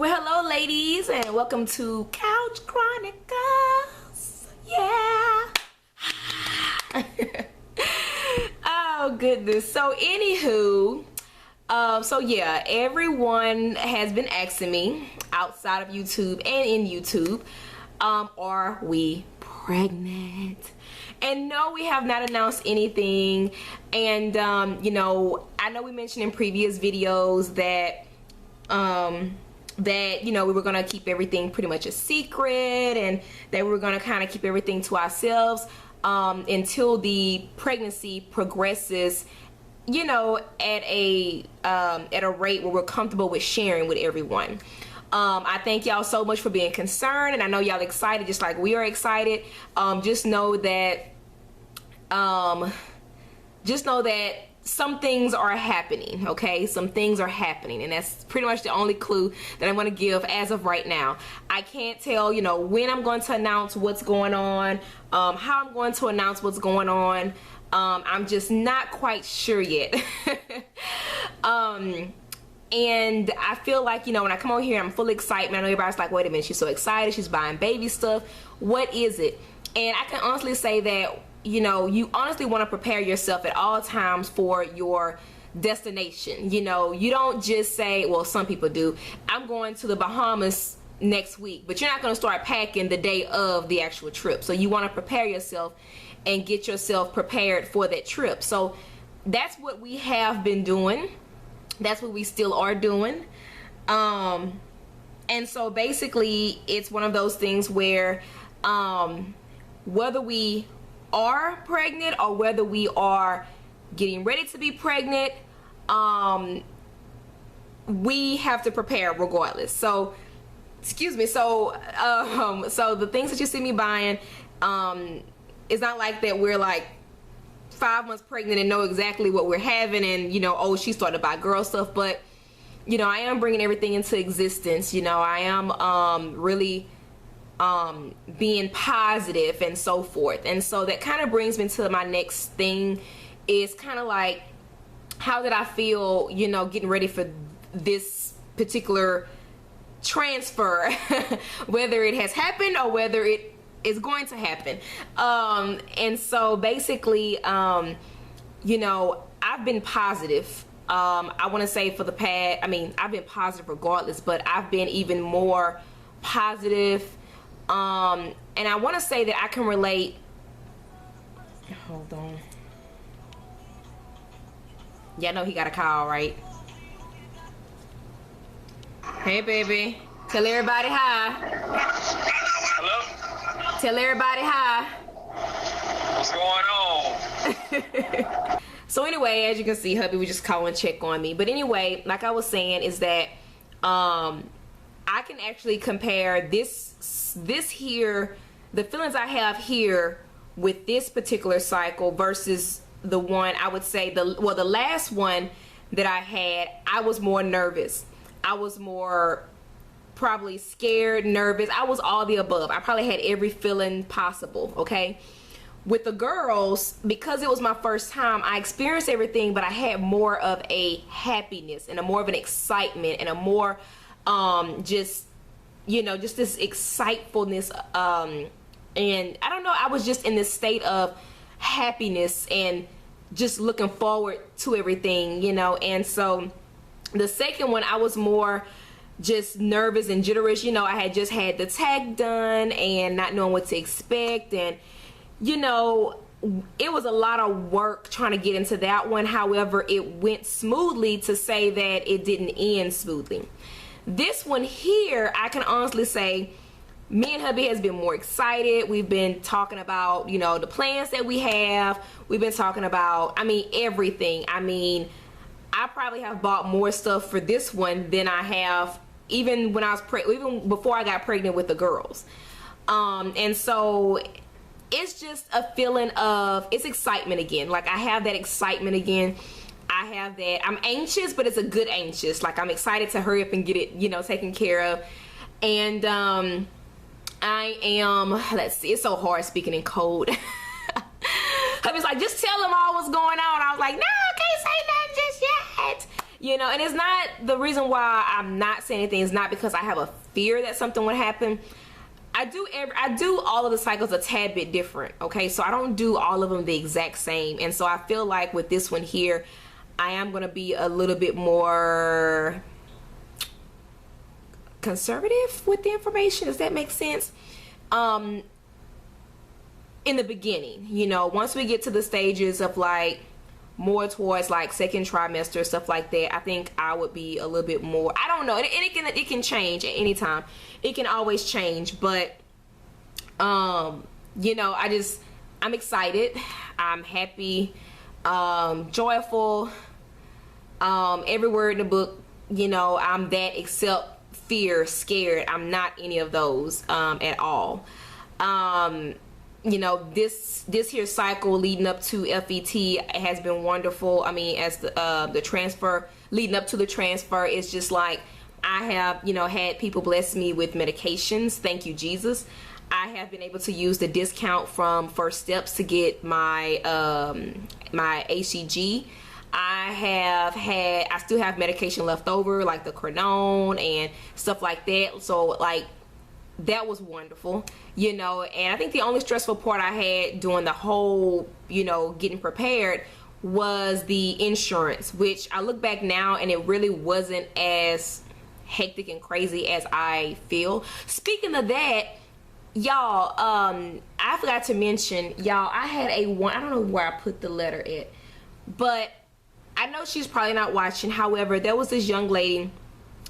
Well, hello ladies, and welcome to Couch Chronicles. Yeah. Oh goodness. So anywho, so yeah, everyone has been asking me outside of YouTube and in YouTube, are we pregnant? And no, we have not announced anything. And you know, I know we mentioned in previous videos that you know, we were gonna keep everything pretty much a secret, and that we were gonna kind of keep everything to ourselves until the pregnancy progresses, you know, at a rate where we're comfortable with sharing with everyone. I thank y'all so much for being concerned, and I know y'all excited just like we are excited. Just know that some things are happening, okay? Some things are happening, and that's pretty much the only clue that I'm going to give as of right now. I can't tell, you know, when I'm going to announce what's going on, how I'm going to announce what's going on. I'm just not quite sure yet. And I feel like, you know, when I come on here, I'm full of excitement. I know everybody's like, wait a minute, she's so excited, she's buying baby stuff. What is it? And I can honestly say that, you know, you honestly want to prepare yourself at all times for your destination. You know, you don't just say, well, some people do, I'm going to the Bahamas next week, but you're not going to start packing the day of the actual trip. So you want to prepare yourself and get yourself prepared for that trip. So that's what we have been doing. That's what we still are doing. And so basically it's one of those things where whether we are pregnant or whether we are getting ready to be pregnant, we have to prepare regardless. So excuse me, so so the things that you see me buying, it's not like that we're like 5 months pregnant and know exactly what we're having, and you know, oh, she started to buy girl stuff. But you know, I am bringing everything into existence. You know, I am really being positive and so forth. And so that kind of brings me to my next thing, is kind of like, how did I feel, you know, getting ready for this particular transfer, whether it has happened or whether it is going to happen. And so basically, you know, I've been positive. I want to say for the past, I mean, I've been positive regardless, but I've been even more positive. And I want to say that I can relate. Hold on. Yeah, I know he got a call, right? Hey, baby. Tell everybody hi. Hello? Tell everybody hi. What's going on? So anyway, as you can see, hubby was just calling and check on me. But anyway, like I was saying, is that I can actually compare this here, the feelings I have here with this particular cycle versus the one, I would say, the last one that I had. I was more nervous. I was more probably scared, nervous. I was all the above. I probably had every feeling possible, okay? With the girls, because it was my first time, I experienced everything, but I had more of a happiness and a more of an excitement and a more just, you know, just this excitefulness, and I don't know, I was just in this state of happiness and just looking forward to everything, you know. And so the second one, I was more just nervous and jitterish. You know, I had just had the tag done and not knowing what to expect, and you know, it was a lot of work trying to get into that one. However, it went smoothly, to say that it didn't end smoothly. This one here, I can honestly say, me and hubby has been more excited. We've been talking about, you know, the plans that we have. We've been talking about, I mean, everything. I mean, I probably have bought more stuff for this one than I have even when I was even before I got pregnant with the girls. And so it's just a feeling of, it's excitement again. Like, I have that excitement again. I have that. I'm anxious, but it's a good anxious. Like, I'm excited to hurry up and get it, you know, taken care of. And I am, let's see, it's so hard speaking in code. I was like, just tell them all what's going on. I was like, no, I can't say nothing just yet. You know, and it's not, the reason why I'm not saying anything is not because I have a fear that something would happen. I do all of the cycles a tad bit different, okay? So I don't do all of them the exact same. And so I feel like with this one here, I am going to be a little bit more conservative with the information. Does that make sense? In the beginning, you know, once we get to the stages of like more towards like second trimester, stuff like that, I think I would be a little bit more, I don't know, and it can change at any time. It can always change, but you know, I'm excited, I'm happy, joyful, every word in the book, you know, I'm that except fear, scared. I'm not any of those at all. You know, this here cycle leading up to FET has been wonderful. I mean, as the transfer, leading up to the transfer, it's just like I have, you know, had people bless me with medications. Thank you, Jesus. I have been able to use the discount from First Steps to get my my HCG. I still have medication left over, like the Crenone and stuff like that. So like, that was wonderful, you know. And I think the only stressful part I had during the whole, you know, getting prepared was the insurance, which I look back now and it really wasn't as hectic and crazy as I feel. Speaking of that, y'all, I forgot to mention, y'all, I had I don't know where I put the letter at, but I know she's probably not watching. However, there was this young lady.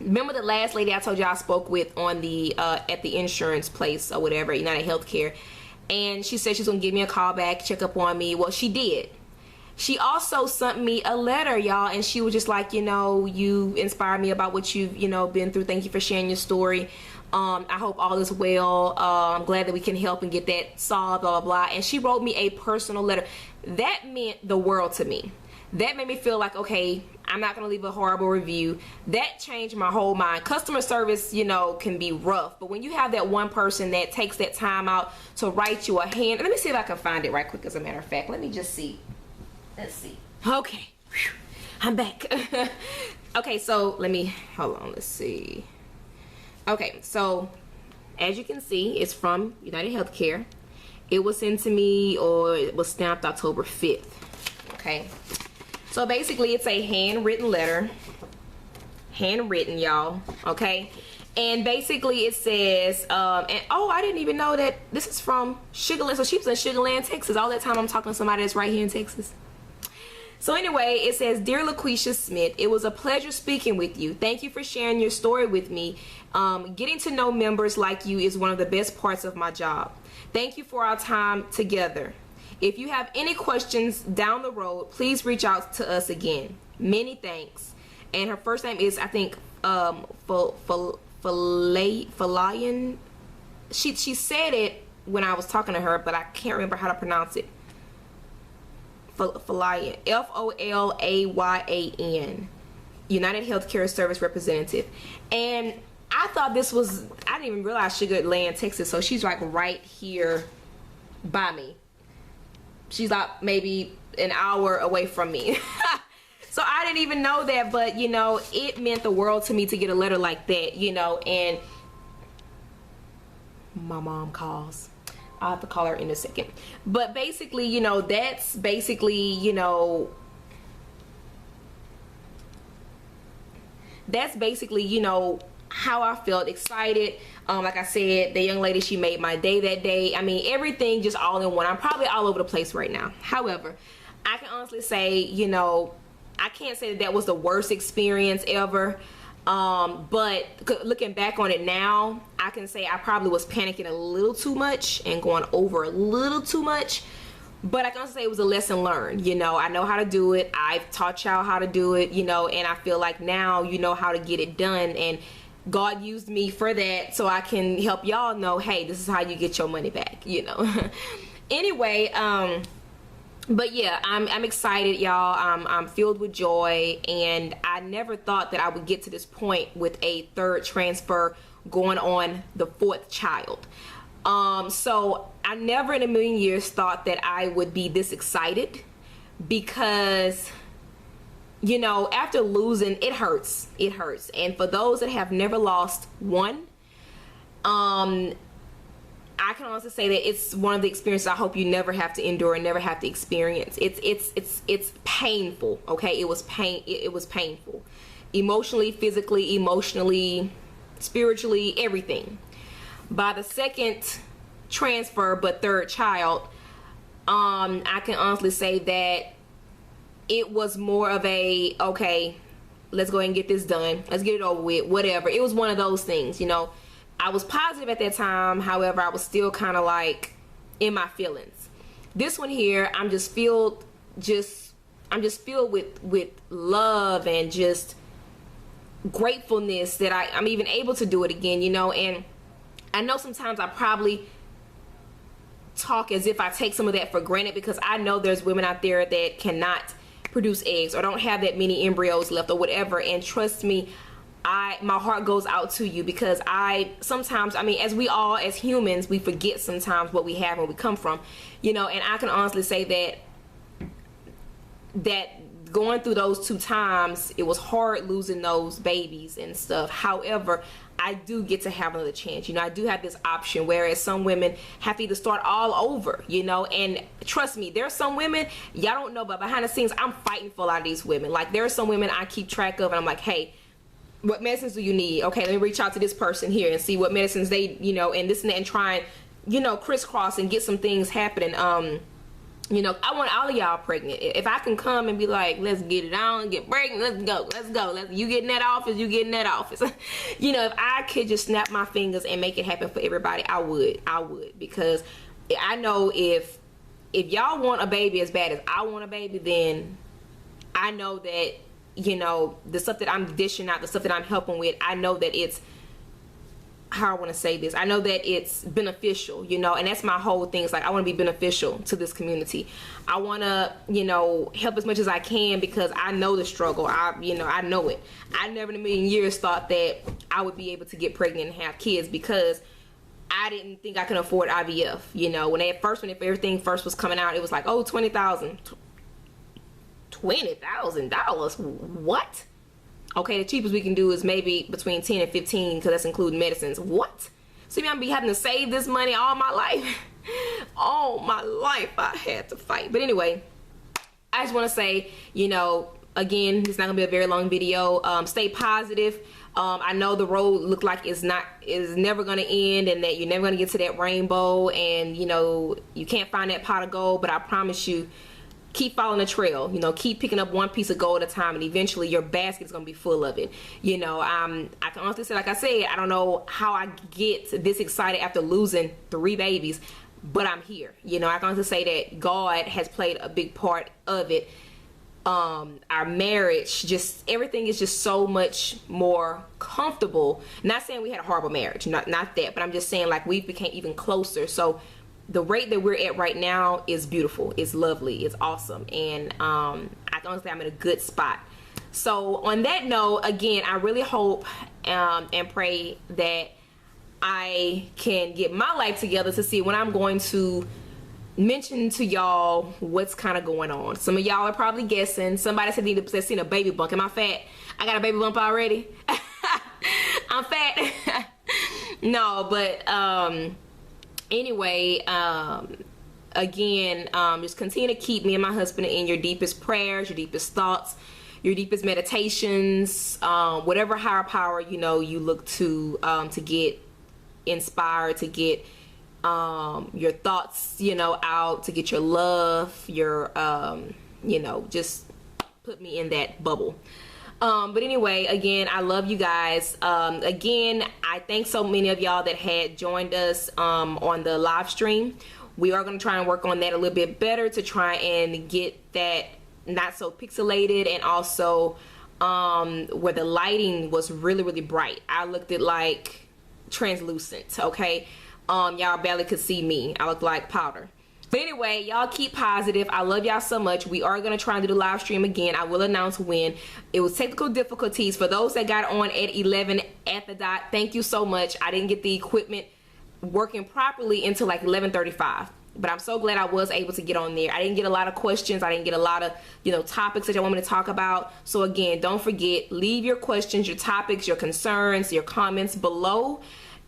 Remember the last lady I told you I spoke with on the at the insurance place or whatever, United Healthcare, and she said she's gonna give me a call back, check up on me. Well, she did. She also sent me a letter, y'all, and she was just like, you know, you inspired me about what you've, you know, been through. Thank you for sharing your story. I hope all is well. I'm glad that we can help and get that solved, blah, blah, blah. And she wrote me a personal letter. That meant the world to me. That made me feel like, okay, I'm not gonna leave a horrible review. That changed my whole mind. Customer service, you know, can be rough, but when you have that one person that takes that time out to write you a hand, let me see if I can find it right quick, as a matter of fact. Let me just see. Let's see. Okay, whew, I'm back. Okay, so hold on, let's see. Okay, so as you can see, it's from United Healthcare. It was sent to me, or it was stamped October 5th. Okay. So basically it's a handwritten letter, handwritten, y'all, okay? And basically it says, and oh, I didn't even know that this is from Sugar Land. So she was in Sugar Land, Texas. All that time I'm talking to somebody that's right here in Texas. So anyway, it says, Dear LaQuisha Smith, it was a pleasure speaking with you. Thank you for sharing your story with me. Getting to know members like you is one of the best parts of my job. Thank you for our time together. If you have any questions down the road, please reach out to us again. Many thanks. And her first name is, I think, Falayan. She said it when I was talking to her, but I can't remember how to pronounce it. Falayan. F-O-L-A-Y-A-N. United Healthcare Service Representative. And I thought this was, I didn't even realize Sugar Land, Texas. So she's like right here by me. She's like maybe an hour away from me. So I didn't even know that, but you know, it meant the world to me to get a letter like that, you know. And my mom calls. I'll have to call her in a second. But basically, you know, that's basically, you know, how I felt. Excited. Like I said, the young lady, she made my day that day. I mean, everything just all in one. I'm probably all over the place right now. However, I can honestly say, you know, I can't say that was the worst experience ever. But looking back on it now, I can say I probably was panicking a little too much and going over a little too much. But I can also say it was a lesson learned. You know, I know how to do it. I've taught y'all how to do it, you know, and I feel like now you know how to get it done. And God used me for that so I can help y'all know, hey, this is how you get your money back, you know. Anyway, but yeah, I'm excited, y'all. I'm filled with joy, and I never thought that I would get to this point with a third transfer going on the fourth child. So I never in a million years thought that I would be this excited, because you know, after losing, it hurts. It hurts. And for those that have never lost one, I can honestly say that it's one of the experiences I hope you never have to endure and never have to experience. It's painful. Okay, it was painful, emotionally, physically, emotionally, spiritually, everything. By the second transfer, but third child, I can honestly say that it was more of a, okay, let's go ahead and get this done. Let's get it over with, whatever. It was one of those things, you know. I was positive at that time. However, I was still kind of like in my feelings. This one here, I'm just filled with love and just gratefulness that I'm even able to do it again, you know. And I know sometimes I probably talk as if I take some of that for granted, because I know there's women out there that cannot produce eggs or don't have that many embryos left or whatever. And trust me, my heart goes out to you, because sometimes, I mean, as we all, as humans, we forget sometimes what we have and where we come from, you know. And I can honestly say that going through those 2 times, it was hard losing those babies and stuff. However, I do get to have another chance. You know, I do have this option, whereas some women have to either start all over, you know. And trust me, there are some women, y'all don't know, but behind the scenes, I'm fighting for a lot of these women. Like, there are some women I keep track of, and I'm like, hey, what medicines do you need? Okay, let me reach out to this person here and see what medicines they, you know, and this and that, and try and, you know, crisscross and get some things happening. You know, I want all of y'all pregnant. If I can come and be like, let's get it on, get pregnant, let's go. You get in that office, you get in that office. You know, if I could just snap my fingers and make it happen for everybody, I would, because I know if y'all want a baby as bad as I want a baby, then I know that, you know, the stuff that I'm dishing out, the stuff that I'm helping with, I know that it's, how I want to say this, I know that it's beneficial, you know. And that's my whole thing. It's like, I want to be beneficial to this community. I want to, you know, help as much as I can, because I know the struggle. I know it. I never in a million years thought that I would be able to get pregnant and have kids, because I didn't think I could afford IVF. You know, when everything first was coming out, it was like, oh, $20,000. What? Okay, the cheapest we can do is maybe between 10 and 15, because that's including medicines. What? See me, I'm be having to save this money all my life. All my life I had to fight. But anyway, I just want to say, you know, again, it's not gonna be a very long video. Stay positive. I know the road look like is never gonna end, and that you're never gonna get to that rainbow, and you know, you can't find that pot of gold. But I promise you, keep following the trail, you know, keep picking up one piece of gold at a time, and eventually your basket is going to be full of it. You know, I can honestly say, like I said, I don't know how I get this excited after losing 3 babies, but I'm here. You know, I can honestly say that God has played a big part of it. Our marriage, just everything is just so much more comfortable. Not saying we had a horrible marriage, not that, but I'm just saying, like, we became even closer. So the rate that we're at right now is beautiful, it's lovely, it's awesome, and I can honestly say I'm in a good spot. So on that note, again, I really hope and pray that I can get my life together to see when I'm going to mention to y'all what's kind of going on. Some of y'all are probably guessing. Somebody said they've seen a baby bump. Am I fat? I got a baby bump already. I'm fat. No, but anyway, again, just continue to keep me and my husband in your deepest prayers, your deepest thoughts, your deepest meditations, whatever higher power, you know, you look to get inspired, to get your thoughts, you know, out, to get your love, your you know, just put me in that bubble. But anyway, again, I love you guys. Again, I thank so many of y'all that had joined us on the live stream. We are going to try and work on that a little bit better to try and get that not so pixelated, and also where the lighting was really, really bright. I looked at like translucent, okay? Y'all barely could see me. I looked like powder. But anyway, y'all keep positive. I love y'all so much. We are going to try and do the live stream again. I will announce when. It was technical difficulties. For those that got on at 11 at the dot, thank you so much. I didn't get the equipment working properly until like 11:35. But I'm so glad I was able to get on there. I didn't get a lot of questions. I didn't get a lot of, topics that you want me to talk about. So again, don't forget, leave your questions, your topics, your concerns, your comments below.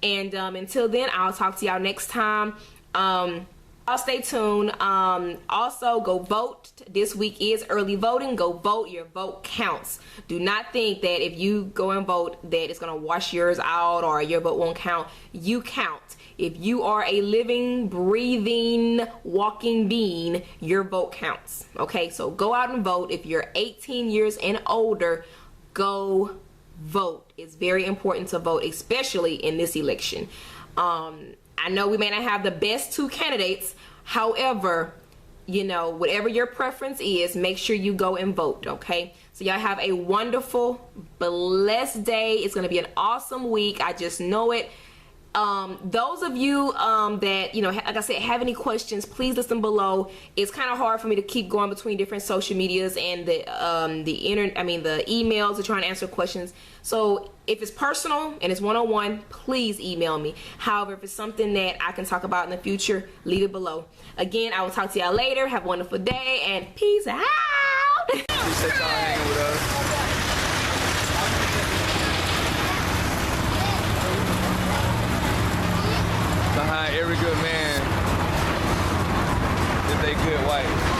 And until then, I'll talk to y'all next time. I'll stay tuned. Also, go vote. This week is early voting. Go vote. Your vote counts. Do not think that if you go and vote that it's going to wash yours out or your vote won't count. You count. If you are a living, breathing, walking being, your vote counts. Okay, so go out and vote. If you're 18 years and older, go vote. It's very important to vote, especially in this election. I know we may not have the best two candidates. However, whatever your preference is, make sure you go and vote, okay? So y'all have a wonderful, blessed day. It's going to be an awesome week. I just know it. Those of you that like I said, have any questions, please listen below. It's kind of hard for me to keep going between different social medias and the emails to try and answer questions. So if it's personal and it's one-on-one, please email me. However, if it's something that I can talk about in the future, leave it below. Again, I will talk to y'all later. Have a wonderful day and peace out. Appreciate y'all hanging with us. Behind every good man is a good wife.